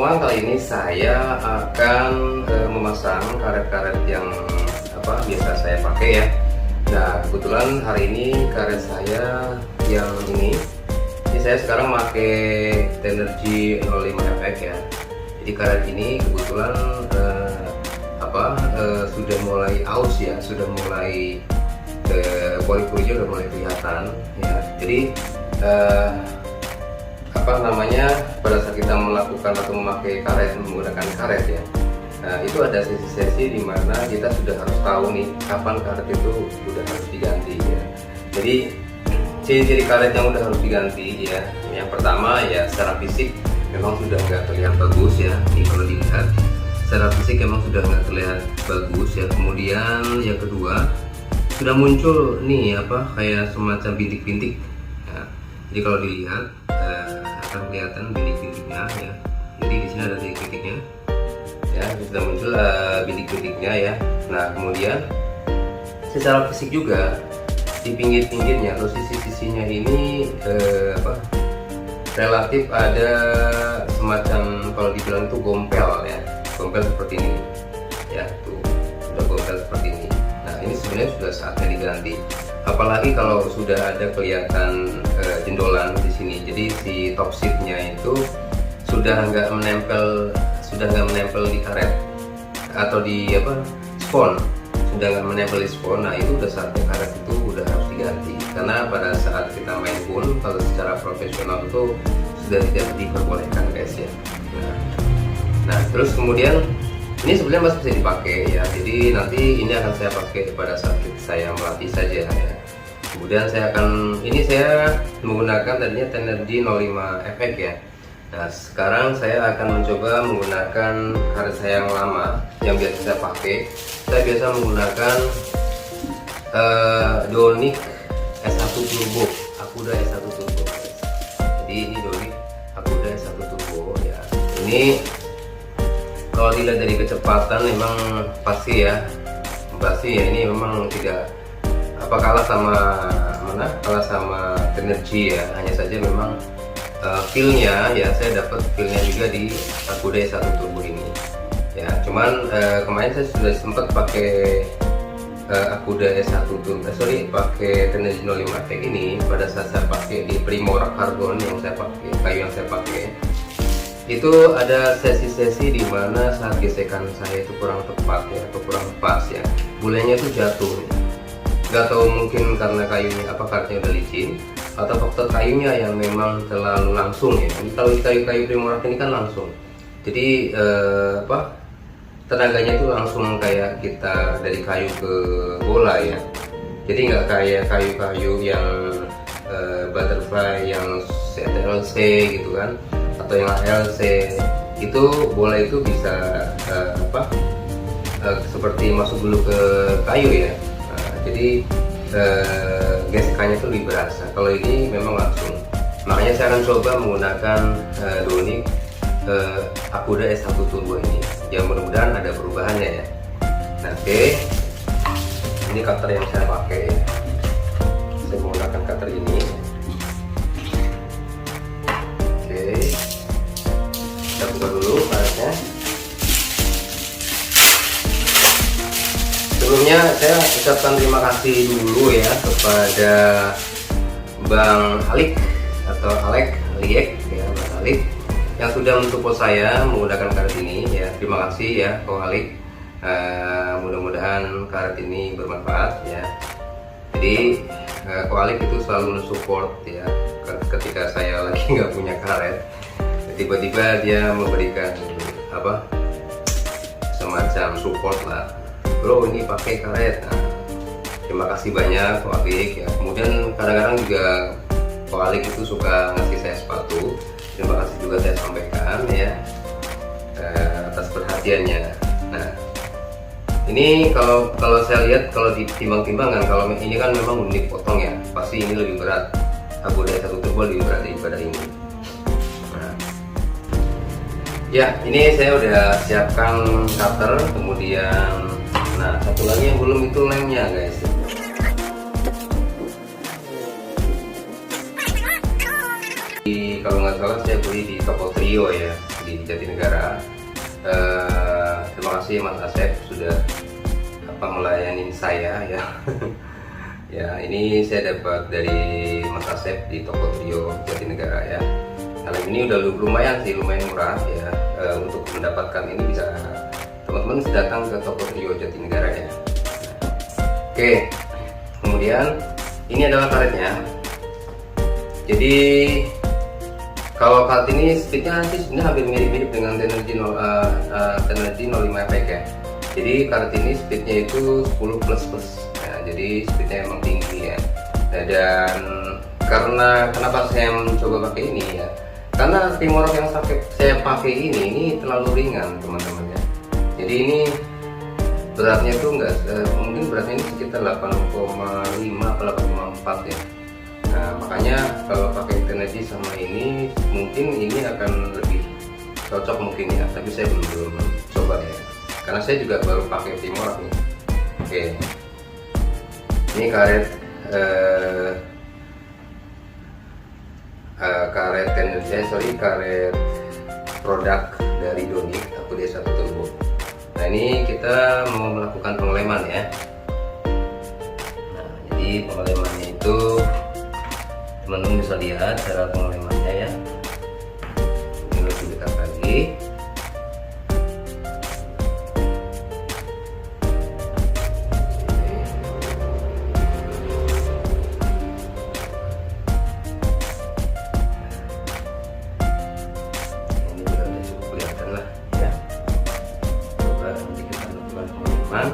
semua, kali ini saya akan memasang karet-karet yang biasa saya pakai ya. Nah, kebetulan hari ini karet saya yang ini saya sekarang pakai Tenergy 05 FX ya. Jadi karet ini kebetulan sudah mulai aus ya, sudah mulai pori-porinya udah mulai kelihatan ya. Jadi pada saat kita melakukan atau memakai karet, menggunakan karet ya, nah itu ada sesi-sesi di mana kita sudah harus tahu nih kapan karet itu sudah harus diganti ya. Jadi ciri-ciri karet yang udah harus diganti ya, yang pertama ya secara fisik memang sudah nggak terlihat bagus ya. Ini kalau dilihat secara fisik memang sudah nggak terlihat bagus ya. Kemudian yang kedua, sudah muncul nih kayak semacam bintik-bintik ya. Jadi kalau dilihat akan kelihatan bintik-bintiknya ya. Jadi di sini ada bintik-bintiknya ya, sudah muncul bintik-bintiknya ya. Nah, kemudian secara fisik juga di pinggir-pinggirnya atau sisi-sisinya ini relatif ada semacam, kalau dibilang itu gompel ya, gompel seperti ini ya, tuh sudah gompel seperti ini. Nah, ini sebenarnya sudah saatnya diganti, apalagi kalau sudah ada kelihatan jendolan di sini. Jadi si top sheetnya itu sudah nggak menempel di karet atau di spon, sudah nggak menempel di spon. Nah, itu udah saatnya karet itu udah harus diganti, karena pada saat kita main pun kalau secara profesional itu sudah tidak diperbolehkan guys ya. Nah, terus kemudian ini sebenarnya masih bisa dipakai ya. Jadi nanti ini akan saya pakai pada saat saya melatih saja ya. Kemudian saya menggunakan tadinya Tenergy 05 FX ya. Nah, sekarang saya akan mencoba menggunakan karet saya yang lama yang biasa saya pakai. Saya biasa menggunakan Donic S1 Turbo, Akuda S1 Turbo. Jadi ini Donic Akuda S1 Turbo ya. Ini kalau dilihat dari kecepatan memang pasti ya ini memang tidak kalah sama Tenergy ya. Hanya saja memang feel-nya ya, saya dapat feel-nya juga di Akuda S1 Turbo ini ya. Cuman kemarin saya sudah sempat pakai Akuda S1 Turbo, pakai Tenergy 05 FX ini pada saat saya pakai di Primora Carbon yang saya pakai, kayu yang saya pakai. Itu ada sesi-sesi di mana saat gesekan saya itu kurang tepat ya, atau kurang pas ya, bulenya itu jatuh. Gak tahu mungkin karena kayunya karetnya udah licin, atau faktor kayunya yang memang terlalu langsung ya. Kalau kayu Primora ini kan langsung, jadi tenaganya itu langsung kayak kita dari kayu ke bola ya. Jadi nggak kayak kayu-kayu yang butterfly yang CTLC gitu kan, atau yang ALC itu bola itu bisa seperti masuk dulu ke kayu ya. Jadi gesekannya itu lebih berasa. Kalau ini memang langsung. Makanya saya akan coba menggunakan Donic Akuda S1 Turbo ini. Ya, mudah-mudahan ada perubahannya ya. Nah, oke. Ini cutter yang saya pakai. Saya menggunakan cutter ini. Oke. Kita buka dulu karetnya. Sebelumnya saya ucapkan terima kasih dulu ya kepada Bang Alik atau Alek Liek ya, Bang Alik yang sudah mensupport saya menggunakan karet ini ya. Terima kasih ya Ko Alik. Mudah-mudahan karet ini bermanfaat ya. Jadi Ko Alik itu selalu mensupport ya ketika saya lagi nggak punya karet. Tiba-tiba dia memberikan semacam support lah. Bro, ini pakai karet. Nah, terima kasih banyak Ko Alik ya. Kemudian kadang-kadang juga Ko Alik itu suka ngasih saya sepatu. Terima kasih juga saya sampaikan ya atas perhatiannya. Nah, ini kalau saya lihat, kalau ditimbang-timbang kan, kalau ini kan memang unit potong ya, pasti ini lebih berat. Akuda S1 Turbo lebih berat daripada ini. Nah, ya ini saya udah siapkan cutter, kemudian nah satu lagi yang belum itu lemnya guys. Kalau nggak salah saya beli di toko Trio ya, di di Jatinegara. Terima kasih Mas Asep sudah melayani saya ya. Ya, ini saya dapat dari Mas Asep di toko Trio Jatinegara ya. Kalau ini udah lumayan sih, lumayan murah ya. Untuk mendapatkan ini bisa teman-teman datang ke toko Trio Jatinegara ya. Oke, kemudian ini adalah karetnya. Jadi kalau karet ini speednya sih sebenarnya hampir mirip-mirip dengan Tenergy 05 FX ya. Jadi karet ini speednya itu 10++. Nah, jadi speednya emang tinggi ya. Nah, dan karena kenapa saya mencoba pakai ini ya? Karena Primorok yang saya pakai ini terlalu ringan teman-teman ya. Jadi ini beratnya tuh enggak, mungkin beratnya ini sekitar 8,5 atau 8,4 ya. Nah, makanya kalau pakai Tenergy sama ini mungkin ini akan lebih cocok mungkin ya, tapi saya belum coba ya, karena saya juga baru pakai Primorok nih. Oke, ini karet karet produk dari Donic aku D1 Turbo. Nah, ini kita mau melakukan pengeleman ya. Nah, jadi pengelemannya itu teman-teman bisa lihat cara pengelemannya ya. Ini lebih dekat lagi. Ini sudah cukup kelihatan lah ya. Coba nanti kita lakukan pengeleman.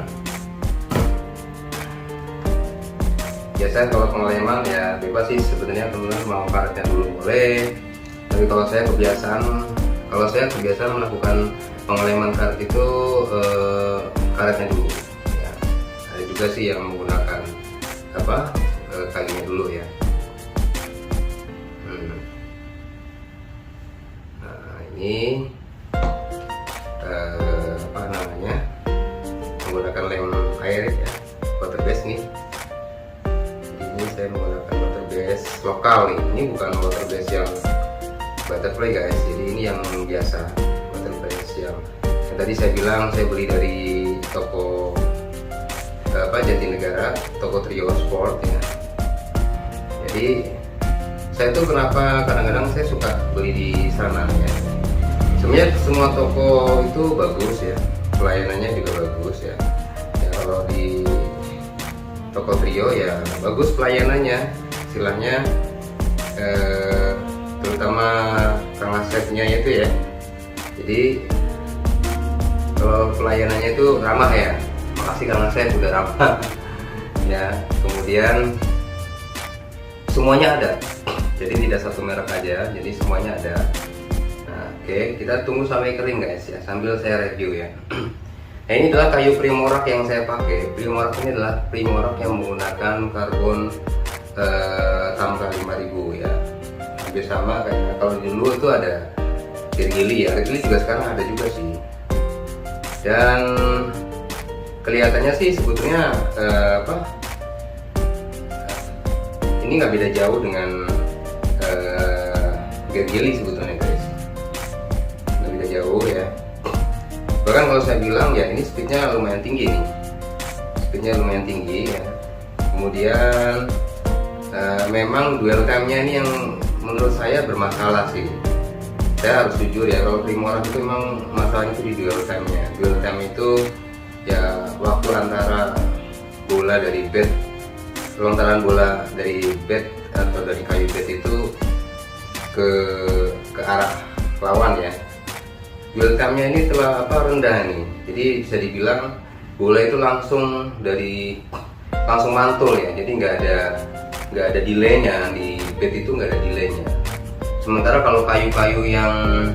Biasanya kalau pengeleman ya bebas sih sebenarnya, teman-teman mau karetnya dulu boleh, tapi kalau saya kebiasaan melakukan pengeleman karet itu karetnya dulu ya. Ada juga sih yang menggunakan kayunya dulu ya. Nah, ini menggunakan lem air ya, water base nih. Ini saya menggunakan water base lokal nih. Ini bukan water base yang butterfly guys. Jadi ini yang biasa, water base yang tadi saya bilang saya beli dari toko Jatinegara, toko Trio Sport ya. Jadi saya tuh kenapa kadang-kadang saya suka beli di sana ya. Sebenarnya semua toko itu bagus ya, pelayanannya juga bagus ya. Ya kalau di toko Trio ya bagus pelayanannya, istilahnya terutama Kang Asepnya itu ya. Jadi kalau pelayanannya itu ramah ya, makasih Kang Asep udah ramah ya. Kemudian semuanya ada, jadi tidak satu merek aja, jadi semuanya ada. Nah, oke, kita tunggu sampai kering guys ya, sambil saya review ya. Nah, ini adalah kayu Primorok yang saya pakai. Primorok ini adalah Primorok yang menggunakan karbon Tamka 5000 ya. Hampir sama kayak kalau dulu itu ada Kirgili ya. Kirgili juga sekarang ada juga sih. Dan kelihatannya sih sebetulnya ini nggak beda jauh dengan Kirgili sebetulnya guys. Nggak beda jauh ya. Bahkan kalau saya bilang ya ini speednya lumayan tinggi nih, speednya lumayan tinggi ya. Kemudian memang dual time-nya ini yang menurut saya bermasalah sih. Saya harus jujur ya, kalau Primorok itu memang masalahnya itu di dual time-nya. Dual time itu ya waktu antara bola dari bed, lontaran bola dari bed atau dari kayu bed itu ke arah lawan ya. Dual time-nya ini telah rendah nih, jadi bisa dibilang bola itu langsung mantul ya, jadi nggak ada delaynya di bed itu, nggak ada delaynya. Sementara kalau kayu-kayu yang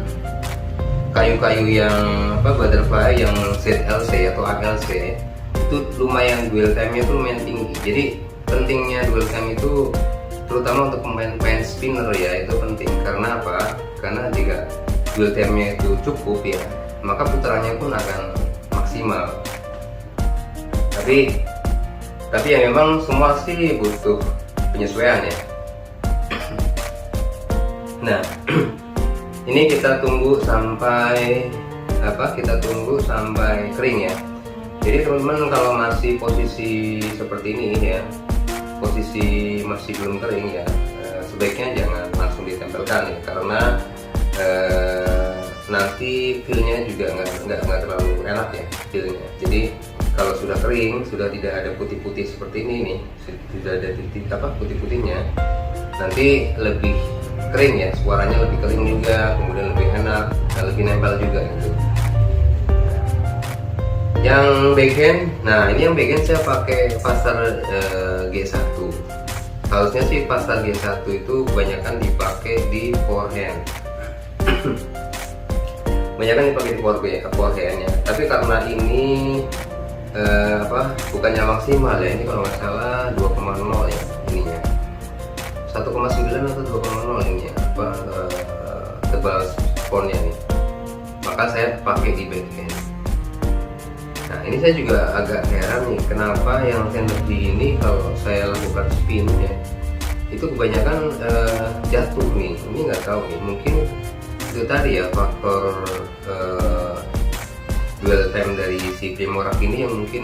butterfly yang ZLC atau ALC itu lumayan dual time-nya itu lumayan tinggi. Jadi pentingnya dual time itu terutama untuk pemain spinner ya, itu penting. Karena apa? Karena jika dual time-nya itu cukup ya, maka putarannya pun akan maksimal. Tapi ya memang semua sih butuh penyesuaian ya. Nah, Ini kita tunggu sampai kering ya. Jadi teman-teman kalau masih posisi seperti ini ya, posisi masih belum kering ya, sebaiknya jangan langsung ditempelkan ya, karena nanti feelnya juga nggak terlalu enak ya feelnya. Jadi kalau sudah kering, sudah tidak ada putih-putih seperti ini nih, sudah ada titik putih-putihnya, nanti lebih kering ya, suaranya lebih kering juga, kemudian lebih enak, lebih nempel juga gitu. Yang backhand, nah ini yang backhand saya pakai Faster G1. Harusnya sih Faster G1 itu kebanyakan dipakai di forehand. Kebanyakan dipakai di forehand ya. Tapi karena ini bukannya maksimal ya, ini kalau nggak salah 2,0 ya ininya. 1,9 atau 2,0 ini ya, tebal sponnya nih. Maka saya pakai di backhand. Nah ini saya juga agak heran nih, kenapa yang Tenergy ini kalau saya lakukan spin ya, itu kebanyakan jatuh nih. Ini nggak tahu nih, mungkin itu tadi ya faktor dwell time dari si Primorak ini yang mungkin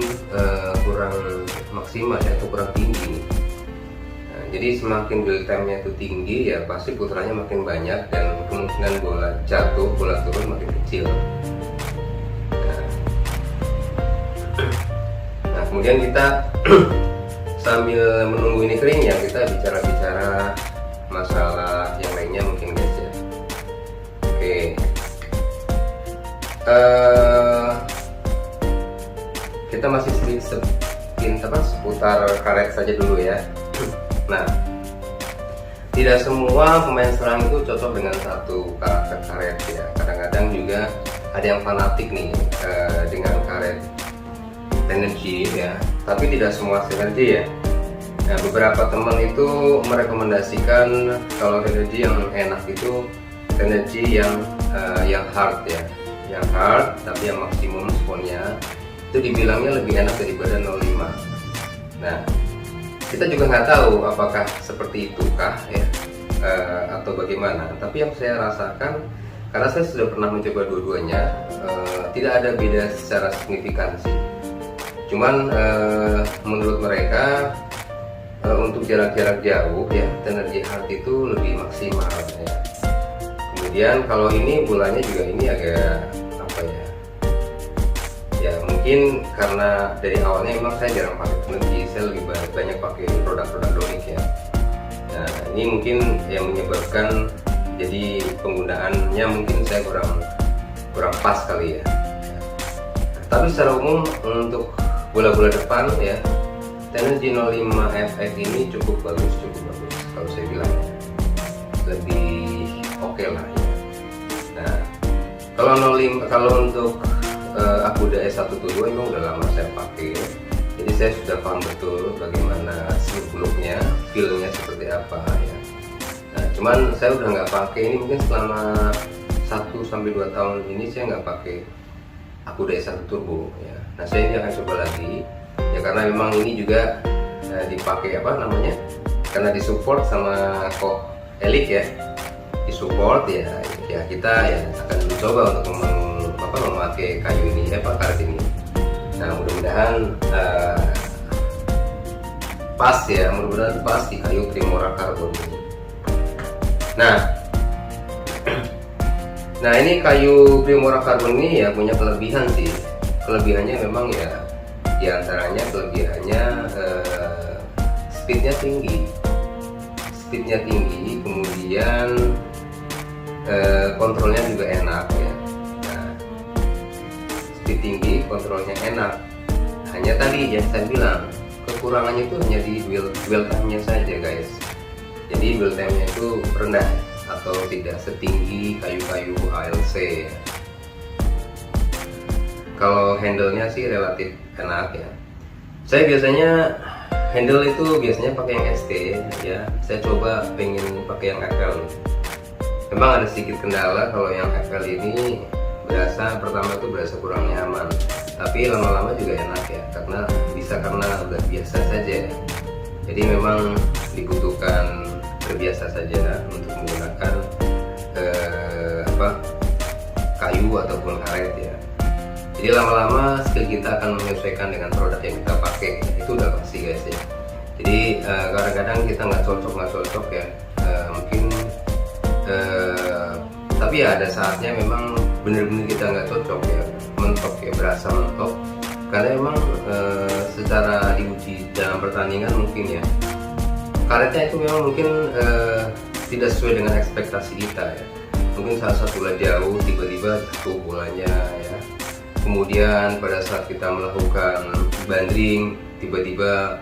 kurang maksimal ya, atau kurang tinggi. Nah, jadi semakin dwell time-nya itu tinggi ya pasti puterannya makin banyak dan kemungkinan bola jatuh, bola turun makin kecil. Nah kemudian kita sambil menunggu ini kering ya, kita bicara-bicara masalah yang lainnya mungkin guys ya. Oke, kita masih seputar karet saja dulu ya. Nah, tidak semua pemain serang itu cocok dengan satu karakter karet ya. Kadang-kadang juga ada yang fanatik nih dengan karet Tenergy ya, tapi tidak semua Tenergy ya. Nah, beberapa teman itu merekomendasikan kalau Tenergy yang enak itu Tenergy yang hard ya, yang hard tapi yang maksimum sponnya itu dibilangnya lebih enak daripada 05. Nah, kita juga nggak tahu apakah seperti itukah ya, atau bagaimana. Tapi yang saya rasakan, karena saya sudah pernah mencoba dua-duanya, tidak ada beda secara signifikan sih. Cuman menurut mereka untuk jarak-jarak jauh ya Tenergy hard itu lebih maksimal ya. Kemudian kalau ini bolanya juga ini agak ya mungkin karena dari awalnya memang saya jarang pakai Tenergy, saya lebih banyak pakai produk-produk Donic ya. Nah ini mungkin yang menyebabkan jadi penggunaannya mungkin saya kurang pas kali ya. Tapi secara umum untuk bola-bola depan ya Tenergy 05 FF ini cukup bagus kalau saya bilang ya. Lebih oke lah ya. Nah kalau untuk Akuda S122 memang udah lama saya pakai, jadi saya sudah paham betul bagaimana seluk-beluknya, feel-nya seperti apa ya. Nah cuman saya udah nggak pakai ini mungkin selama 1-2 tahun ini saya nggak pakai Akuda S1 Turbo ya. Nah saya ini akan coba lagi ya, karena memang ini juga dipakai karena disupport sama Koch Elite ya, disupport ya kita ya akan mencoba untuk memakai kayu ini karet ini. Nah mudah-mudahan pas ya, mudah-mudahan pas di kayu Primorak karbon ini. Nah ini kayu Primorak karbon ini ya punya kelebihan sih. Kelebihannya memang ya diantaranya kelebihannya speednya tinggi, kemudian kontrolnya juga enak ya. Nah, speed tinggi, kontrolnya enak. Hanya tadi yang saya bilang kekurangannya itu hanya di dwell time-nya saja guys. Jadi dwell time-nya itu rendah atau tidak setinggi kayu-kayu ALC ya. Kalau handle-nya sih relatif enak ya. Saya biasanya handle itu pakai yang ST ya. Saya coba pengen pakai yang FL. Memang ada sedikit kendala kalau yang FL ini pertama berasa kurang nyaman. Tapi lama-lama juga enak ya, karena udah biasa saja. Jadi memang dibutuhkan terbiasa saja untuk menggunakan baju ataupun karet ya. Jadi lama-lama skill kita akan menyesuaikan dengan produk yang kita pakai, itu udah pasti guys ya. Jadi kadang-kadang kita nggak cocok ya, mungkin tapi ya ada saatnya memang bener-bener kita nggak cocok ya, mentok ya, berasa mentok karena memang secara diuji dalam pertandingan mungkin ya karetnya itu memang mungkin tidak sesuai dengan ekspektasi kita ya. Mungkin salah satu bola jauh tiba-tiba jatuh bolanya ya. Kemudian pada saat kita melakukan bandring tiba-tiba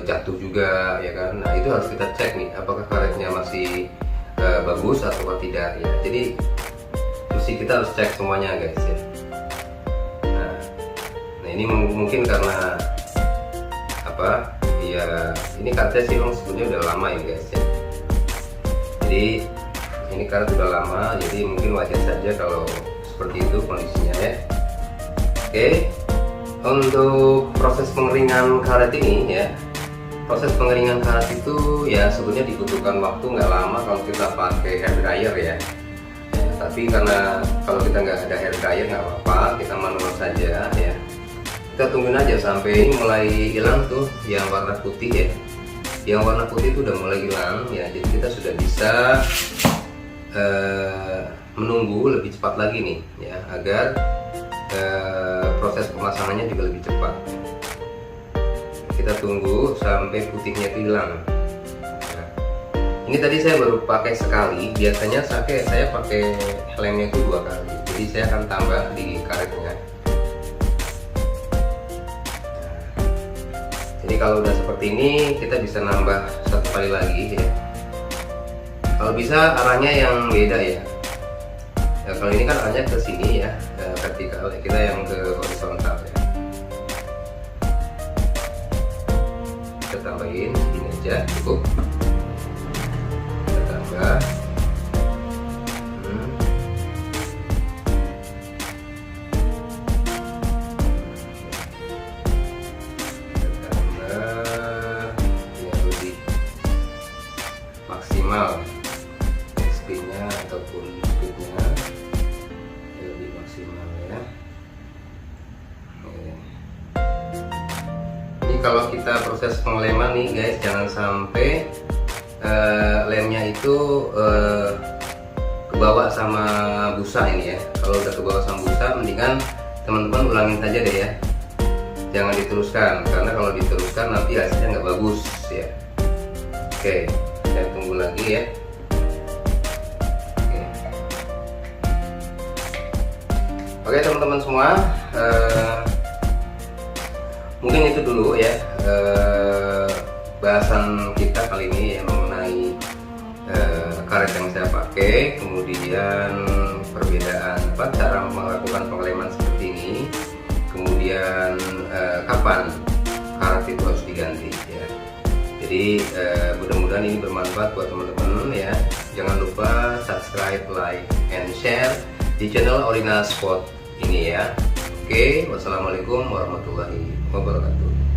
jatuh juga ya kan. Nah itu harus kita cek nih apakah karetnya masih bagus atau tidak ya. Jadi mesti kita harus cek semuanya guys ya. Nah ini mungkin karena ya ini karetnya sih memang sebenarnya udah lama ya guys ya. Jadi ini karet udah lama, jadi mungkin wajar saja kalau seperti itu kondisinya ya. Oke, untuk proses pengeringan karet ini ya, proses pengeringan karet itu ya sebenarnya dibutuhkan waktu nggak lama kalau kita pakai hair dryer ya. Tapi karena kalau kita nggak ada hair dryer nggak apa-apa, kita manual saja ya. Kita tungguin aja sampai ini mulai hilang tuh yang warna putih ya. Yang warna putih itu udah mulai hilang ya, jadi kita sudah bisa menunggu lebih cepat lagi nih ya, agar proses pemasangannya juga lebih cepat. Kita tunggu sampai putihnya itu hilang. Nah, ini tadi saya baru pakai sekali, biasanya saya pakai lemnya itu 2 kali, jadi saya akan tambah di karetnya. Jadi kalau udah seperti ini kita bisa nambah 1 kali lagi ya. Kalau bisa arahnya yang beda ya. Kalau ini kan arahnya ke sini ya, vertikal, kita yang ke horizontal ya. Kita tambahin ini aja cukup. Kita tambah. Maksimal speednya ataupun speednya lebih maksimal ya. Ini kalau kita proses pengeleman nih guys, jangan sampai lemnya itu kebawa sama busa ini ya. Kalau udah kebawa sama busa, mendingan teman-teman ulangin saja deh ya, jangan diteruskan, karena kalau diteruskan nanti hasilnya nggak bagus ya. Oke, saya tunggu lagi ya. Oke teman-teman semua, mungkin itu dulu ya bahasan kita kali ini ya, mengenai karet yang saya pakai, kemudian perbedaan cara melakukan pengeleman seperti ini, kemudian kapan karet itu harus diganti ya. Jadi mudah-mudahan ini bermanfaat buat teman-teman ya. Jangan lupa subscribe, like, and share di channel Orina Sport ini ya. Oke, wassalamualaikum warahmatullahi wabarakatuh.